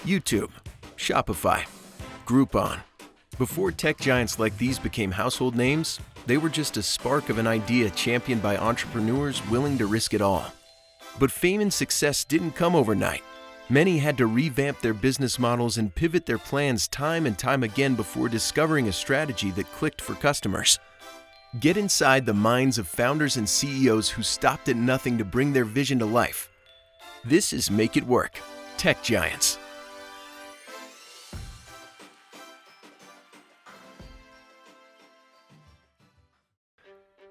YouTube, Shopify, Groupon. Before tech giants like these became household names, they were just a spark of an idea championed by entrepreneurs willing to risk it all. But fame and success didn't come overnight. Many had to revamp their business models and pivot their plans time and time again before discovering a strategy that clicked for customers. Get inside the minds of founders and CEOs who stopped at nothing to bring their vision to life. This is Make It Work, Tech Giants.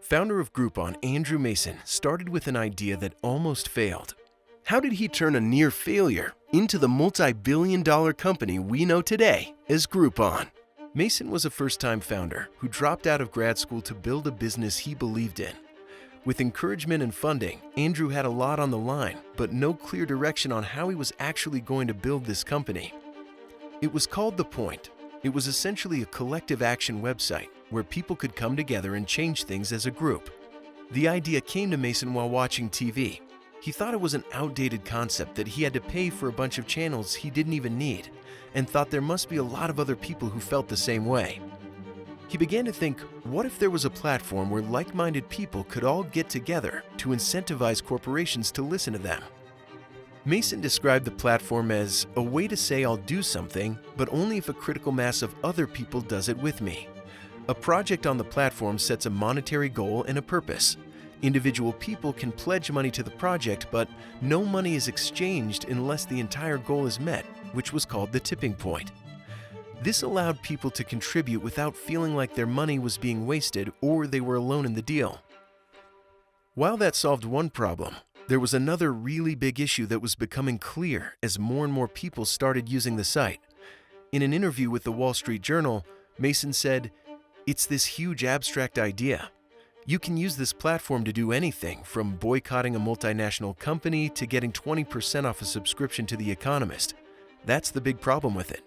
Founder of Groupon, Andrew Mason, started with an idea that almost failed. How did he turn a near failure into the multi-billion-dollar company we know today as Groupon? Mason was a first-time founder who dropped out of grad school to build a business he believed in. With encouragement and funding, Andrew had a lot on the line, but no clear direction on how he was actually going to build this company. It was called The Point. It was essentially a collective action website where people could come together and change things as a group. The idea came to Mason while watching TV. He thought it was an outdated concept that he had to pay for a bunch of channels he didn't even need, and thought there must be a lot of other people who felt the same way. He began to think, what if there was a platform where like-minded people could all get together to incentivize corporations to listen to them? Mason described the platform as a way to say I'll do something, but only if a critical mass of other people does it with me. A project on the platform sets a monetary goal and a purpose. Individual people can pledge money to the project, but no money is exchanged unless the entire goal is met, which was called the tipping point. This allowed people to contribute without feeling like their money was being wasted or they were alone in the deal. While that solved one problem, there was another really big issue that was becoming clear as more and more people started using the site. In an interview with the Wall Street Journal, Mason said, "It's this huge abstract idea. You can use this platform to do anything from boycotting a multinational company to getting 20% off a subscription to The Economist. That's the big problem with it."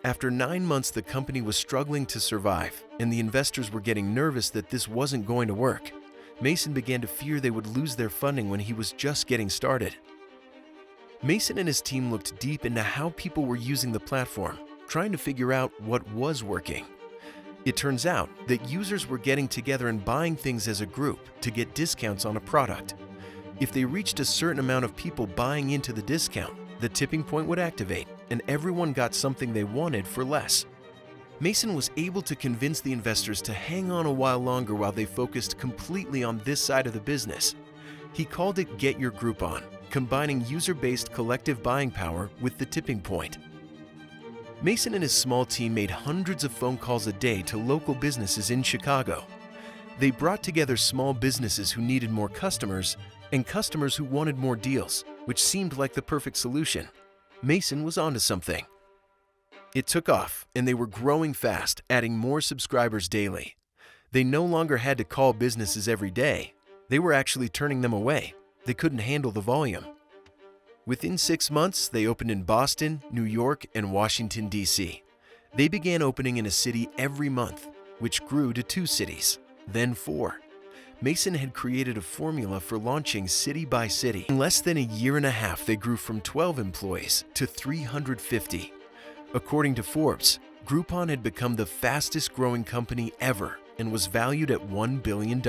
After 9 months, the company was struggling to survive, and the investors were getting nervous that this wasn't going to work. Mason began to fear they would lose their funding when he was just getting started. Mason and his team looked deep into how people were using the platform, trying to figure out what was working. It turns out that users were getting together and buying things as a group to get discounts on a product. If they reached a certain amount of people buying into the discount, the tipping point would activate, and everyone got something they wanted for less. Mason was able to convince the investors to hang on a while longer while they focused completely on this side of the business. He called it Get Your Groupon, combining user-based collective buying power with the tipping point. Mason and his small team made hundreds of phone calls a day to local businesses in Chicago. They brought together small businesses who needed more customers and customers who wanted more deals, which seemed like the perfect solution. Mason was onto something. It took off, and they were growing fast, adding more subscribers daily. They no longer had to call businesses every day. They were actually turning them away. They couldn't handle the volume. Within 6 months, they opened in Boston, New York, and Washington, D.C. They began opening in a city every month, which grew to 2 cities, then 4. Mason had created a formula for launching city by city. In less than a year and a half, they grew from 12 employees to 350. According to Forbes, Groupon had become the fastest growing company ever and was valued at $1 billion.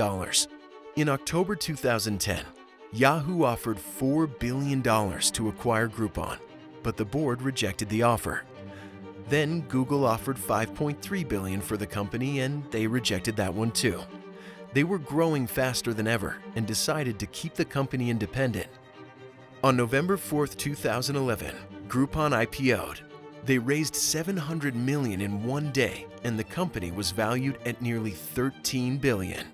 In October 2010, Yahoo offered $4 billion to acquire Groupon, but the board rejected the offer. Then Google offered $5.3 billion for the company, and they rejected that one too. They were growing faster than ever and decided to keep the company independent. On November 4, 2011, Groupon IPO'd. They raised $700 million in one day, and the company was valued at nearly $13 billion.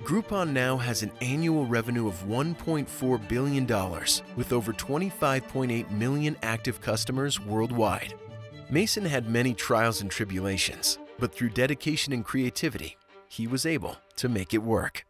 Groupon now has an annual revenue of $1.4 billion, with over 25.8 million active customers worldwide. Mason had many trials and tribulations, but through dedication and creativity, he was able to make it work.